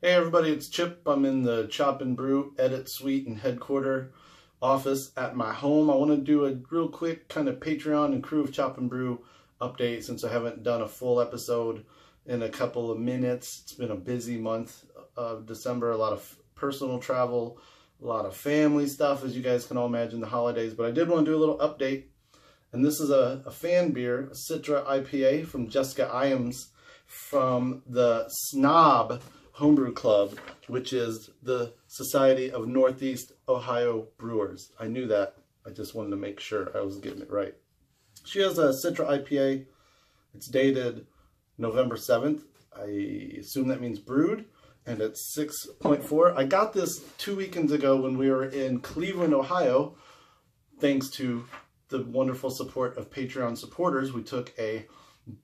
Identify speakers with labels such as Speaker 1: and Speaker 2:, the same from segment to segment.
Speaker 1: Hey everybody, it's Chip. I'm in the Chop and Brew edit suite and headquarter office at my home. I want to do a real quick kind of Patreon and Crew of Chop and Brew update since I haven't done a full episode in a couple of minutes. It's been a busy month of December, a lot of personal travel, a lot of family stuff, as you guys can all imagine, the holidays. But I did want to do a little update, and this is a fan beer, a Citra IPA from Jessica Iams from the Snob Homebrew Club, which is the Society of Northeast Ohio Brewers. I knew that. I just wanted to make sure I was getting it right. She has a Citra IPA. It's dated November 7th. I assume that means brewed, and it's 6.4. I got this 2 weekends ago when we were in Cleveland, Ohio. Thanks to the wonderful support of Patreon supporters, we took a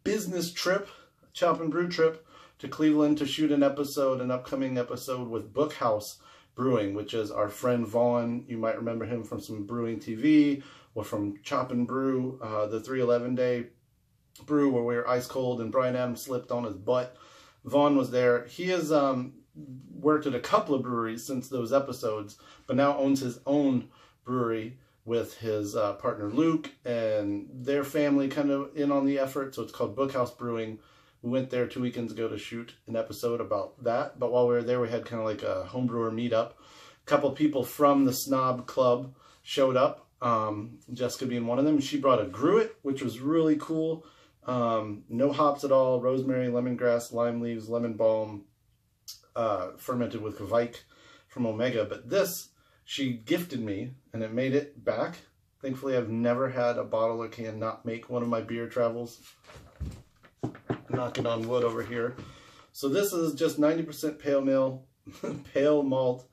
Speaker 1: business trip, a Chop and Brew trip, to Cleveland to shoot an upcoming episode with Bookhouse Brewing, which is our friend Vaughn. You might remember him from some brewing TV or from Chop and Brew, the 311 day brew where we were ice cold and Bryan Adams slipped on his butt. Vaughn was there. He has worked at a couple of breweries since those episodes, but now owns his own brewery with his partner Luke and their family kind of in on the effort. So it's called Bookhouse Brewing. We went there 2 weekends ago to shoot an episode about that. But while we were there, we had kind of like a homebrewer meetup. A couple of people from the Snob Club showed up, Jessica being one of them. She brought a Gruit, which was really cool. No hops at all, rosemary, lemongrass, lime leaves, lemon balm, fermented with Kveik from Omega. But this, she gifted me, and it made it back. Thankfully, I've never had a bottle or can not make one of my beer travels. Knocking on wood over here. So this is just 90% pale malt,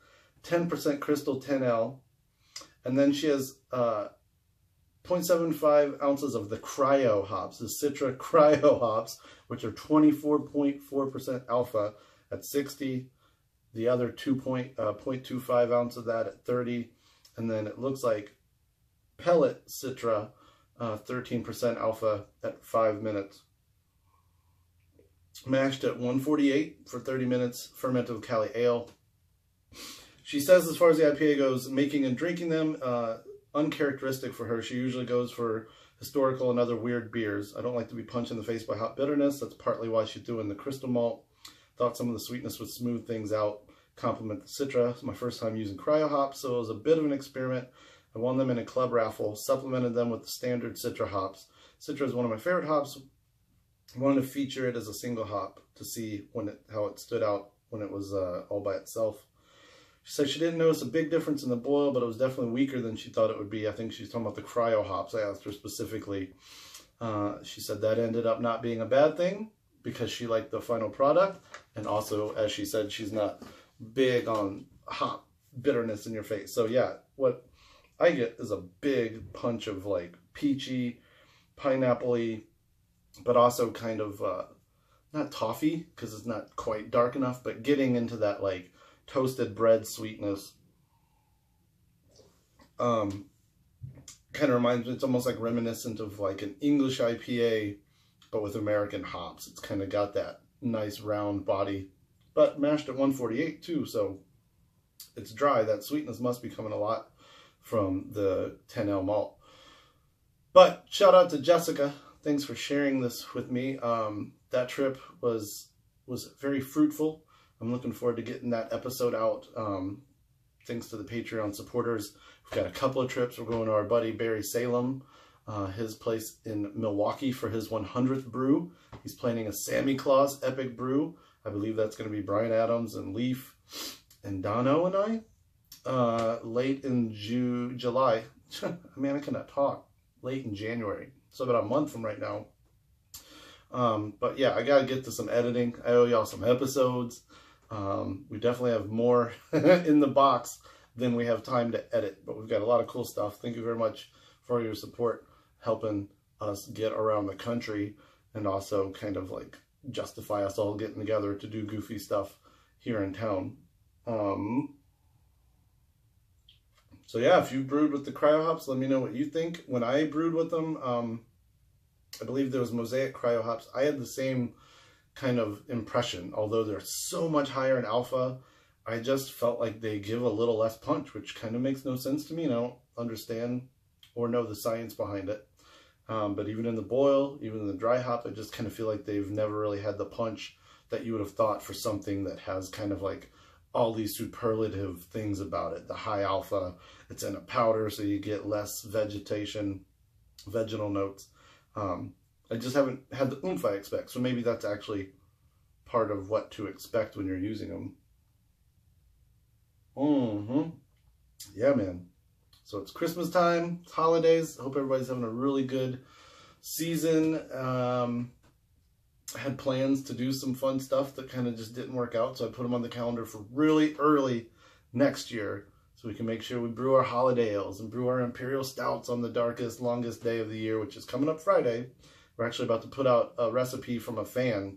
Speaker 1: 10% crystal 10L. And then she has 0.75 ounces of the cryo hops, the Citra cryo hops, which are 24.4% alpha at 60. The other 0.25 ounce of that at 30. And then it looks like pellet Citra, 13% alpha at 5 minutes. Mashed at 148 for 30 minutes, fermented with Cali Ale. She says as far as the IPA goes, making and drinking them, uncharacteristic for her. She usually goes for historical and other weird beers. I don't like to be punched in the face by hot bitterness. That's partly why she's doing the crystal malt. Thought some of the sweetness would smooth things out, complement the Citra. It's my first time using cryo hops, so it was a bit of an experiment. I won them in a club raffle, supplemented them with the standard Citra hops. Citra is one of my favorite hops. I wanted to feature it as a single hop to see how it stood out when it was all by itself. She said she didn't notice a big difference in the boil, but it was definitely weaker than she thought it would be. I think she's talking about the cryo hops. I asked her specifically. She said that ended up not being a bad thing because she liked the final product. And also, as she said, she's not big on hop bitterness in your face. So yeah, what I get is a big punch of like peachy, pineapple-y, but also kind of, not toffee, because it's not quite dark enough, but getting into that, like, toasted bread sweetness. Kind of reminds me, it's almost like reminiscent of, like, an English IPA, but with American hops. It's kind of got that nice round body, but mashed at 148, too, so it's dry. That sweetness must be coming a lot from the 10L malt. But shout out to Jessica. Thanks for sharing this with me. That trip was very fruitful. I'm looking forward to getting that episode out. Thanks to the Patreon supporters. We've got a couple of trips. We're going to our buddy Barry Salem, his place in Milwaukee for his 100th brew. He's planning a Sammy Claus epic brew. I believe that's going to be Bryan Adams and Leaf and Dono and I. Late in July. Man, I cannot talk. Late in January. So about a month from right now. But yeah, I gotta get to some editing. I owe y'all some episodes. We definitely have more in the box than we have time to edit. But we've got a lot of cool stuff. Thank you very much for your support, helping us get around the country and also kind of like justify us all getting together to do goofy stuff here in town. So yeah, if you brewed with the cryo hops, let me know what you think. When I brewed with them, I believe there was Mosaic cryo hops. I had the same kind of impression. Although they're so much higher in alpha, I just felt like they give a little less punch, which kind of makes no sense to me. And I don't understand or know the science behind it. But even in the boil, even in the dry hop, I just kind of feel like they've never really had the punch that you would have thought for something that has kind of like all these superlative things about it. The high alpha, it's in a powder, so you get less vegetal notes. I just haven't had the oomph I expect, so maybe that's actually part of what to expect when you're using them. Yeah, man. So it's Christmas time, it's holidays. I hope everybody's having a really good season. I had plans to do some fun stuff that kind of just didn't work out, so I put them on the calendar for really early next year so we can make sure we brew our holiday ales and brew our imperial stouts on the darkest, longest day of the year, which is coming up Friday. We're actually about to put out a recipe from a fan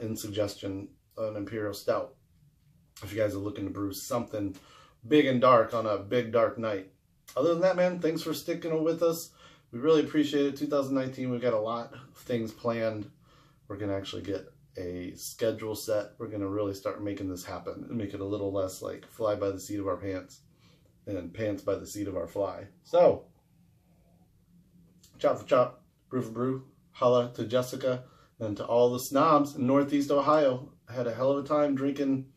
Speaker 1: in suggestion, an imperial stout, if you guys are looking to brew something big and dark on a big dark night. Other than that, man, thanks for sticking with us. We really appreciate it. 2019, we've got a lot of things planned. We're going to actually get a schedule set. We're going to really start making this happen and make it a little less like fly by the seat of our pants and pants by the seat of our fly. So, chop for chop, brew for brew, holla to Jessica and to all the snobs in Northeast Ohio. I had a hell of a time drinking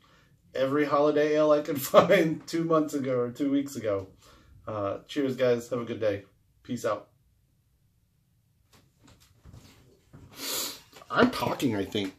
Speaker 1: every holiday ale I could find 2 months ago or 2 weeks ago. Cheers, guys. Have a good day. Peace out. I'm talking, I think.